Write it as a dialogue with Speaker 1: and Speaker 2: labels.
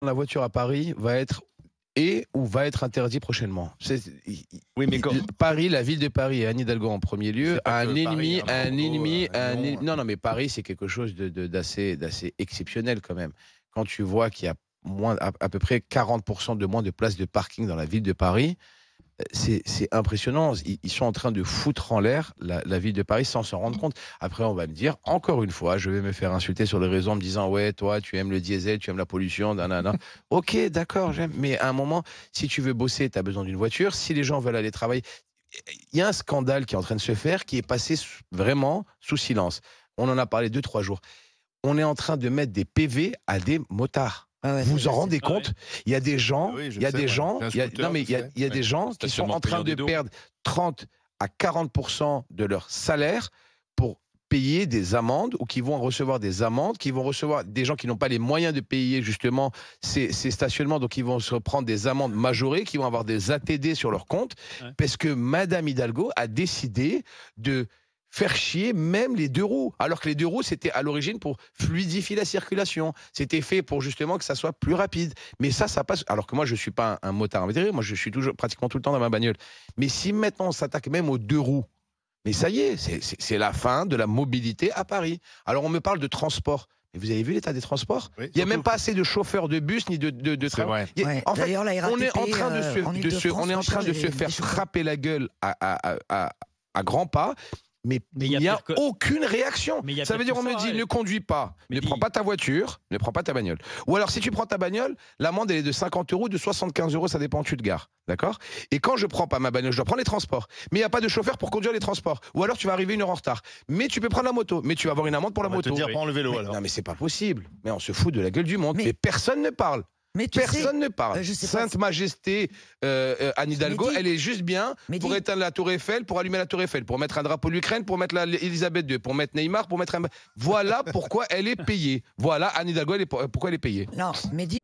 Speaker 1: La voiture à Paris va être ou va être interdit prochainement.
Speaker 2: Oui, mais
Speaker 1: Paris, la ville de Paris et Anne Hidalgo en premier lieu,
Speaker 2: c'est pas
Speaker 1: a
Speaker 2: que Paris, hein, Bordeaux, Lyon.
Speaker 1: non, non, mais Paris, c'est quelque chose d'assez exceptionnel quand même. Quand tu vois qu'il y a à peu près 40% de moins de places de parking dans la ville de Paris, c'est impressionnant. Ils sont en train de foutre en l'air la ville de Paris sans s'en rendre compte. Après, on va me dire, encore une fois, je vais me faire insulter sur les réseaux en me disant, ouais, toi, tu aimes le diesel, tu aimes la pollution, nanana. Ok, d'accord, j'aime. Mais à un moment, si tu veux bosser, tu as besoin d'une voiture. Si les gens veulent aller travailler, il y a un scandale qui est en train de se faire, qui est passé vraiment sous silence. On en a parlé 2, 3 jours. On est en train de mettre des PV à des motards.
Speaker 3: Ah ouais,
Speaker 1: Vous
Speaker 3: ça,
Speaker 1: vous
Speaker 3: je
Speaker 1: en
Speaker 3: sais.
Speaker 1: rendez
Speaker 4: Ah
Speaker 1: compte?
Speaker 4: ouais.
Speaker 1: Il y a des gens,
Speaker 2: Oui, je
Speaker 1: il y a
Speaker 2: sais,
Speaker 1: des
Speaker 2: ouais.
Speaker 1: gens,
Speaker 2: J'ai un
Speaker 1: il y a,
Speaker 2: scooter,
Speaker 1: non mais
Speaker 2: je sais.
Speaker 1: il y a des
Speaker 2: Ouais.
Speaker 1: gens qui sont
Speaker 2: Stationnement
Speaker 1: en train
Speaker 2: payant
Speaker 1: de
Speaker 2: des dos.
Speaker 1: perdre 30 à 40% de leur salaire pour payer des amendes, ou qui vont recevoir des amendes, qui vont recevoir des gens qui n'ont pas les moyens de payer justement ces stationnements, donc ils vont se prendre des amendes majorées, qui vont avoir des ATD sur leur compte,
Speaker 4: Ouais.
Speaker 1: parce que Madame Hidalgo a décidé de faire chier même les 2 roues. Alors que les 2 roues, c'était à l'origine pour fluidifier la circulation. C'était fait pour justement que ça soit plus rapide. Mais ça passe. Alors que moi, je ne suis pas un motard invétéré. Moi, je suis toujours, pratiquement tout le temps dans ma bagnole. Mais si maintenant on s'attaque même aux 2 roues, mais ça y est, c'est la fin de la mobilité à Paris. Alors on me parle de transport. Mais vous avez vu l'état des transports?
Speaker 2: Oui,
Speaker 1: Il n'y a même
Speaker 2: surtout.
Speaker 1: pas assez de chauffeurs de bus ni de
Speaker 2: C'est
Speaker 1: train.
Speaker 2: vrai.
Speaker 3: Ouais.
Speaker 1: En fait,
Speaker 3: D'ailleurs, la
Speaker 1: on est en
Speaker 3: RATP,
Speaker 1: train
Speaker 3: en Ile-de-France,
Speaker 1: on est en train de
Speaker 3: recherche
Speaker 1: se
Speaker 3: des
Speaker 1: faire
Speaker 3: chauffeurs.
Speaker 1: frapper la gueule à grands pas, mais
Speaker 4: Mais
Speaker 1: il
Speaker 4: il y a
Speaker 1: n'y a
Speaker 4: pire que-
Speaker 1: aucune réaction.
Speaker 4: Mais il y a
Speaker 1: Ça
Speaker 4: pire
Speaker 1: veut dire,
Speaker 4: que
Speaker 1: on me
Speaker 4: ça,
Speaker 1: dit,
Speaker 4: ouais.
Speaker 1: ne conduis pas,
Speaker 4: Mais
Speaker 1: ne prends
Speaker 4: dis-
Speaker 1: pas ta voiture, ne prends pas ta bagnole. Ou alors, si tu prends ta bagnole, l'amende, elle est de 50 euros, de 75 euros, ça dépend où tu te gares. D'accord? Et quand je prends pas ma bagnole, je dois prendre les transports. Mais il n'y a pas de chauffeur pour conduire les transports. Ou alors, tu vas arriver 1 heure en retard. Mais tu peux prendre la moto, mais tu vas avoir une amende pour la
Speaker 2: On va te
Speaker 1: moto.
Speaker 2: dire, prends le vélo
Speaker 1: Mais-
Speaker 2: alors.
Speaker 1: non, mais c'est pas possible. Mais on se fout de la gueule du monde.
Speaker 3: Mais-
Speaker 1: Mais personne ne parle.
Speaker 3: Mais tu sais,
Speaker 1: Personne ne parle.
Speaker 3: je sais pas
Speaker 1: Sainte
Speaker 3: si-
Speaker 1: Majesté Anne Hidalgo,
Speaker 3: Mehdi.
Speaker 1: elle est juste bien
Speaker 3: Mehdi.
Speaker 1: pour éteindre la Tour Eiffel, pour allumer la Tour Eiffel, pour mettre un drapeau de l'Ukraine, pour mettre Elisabeth II, pour mettre Neymar, pour mettre un... Voilà pourquoi elle est payée. Voilà Anne Hidalgo, pourquoi elle est payée.
Speaker 3: Non, mais dis.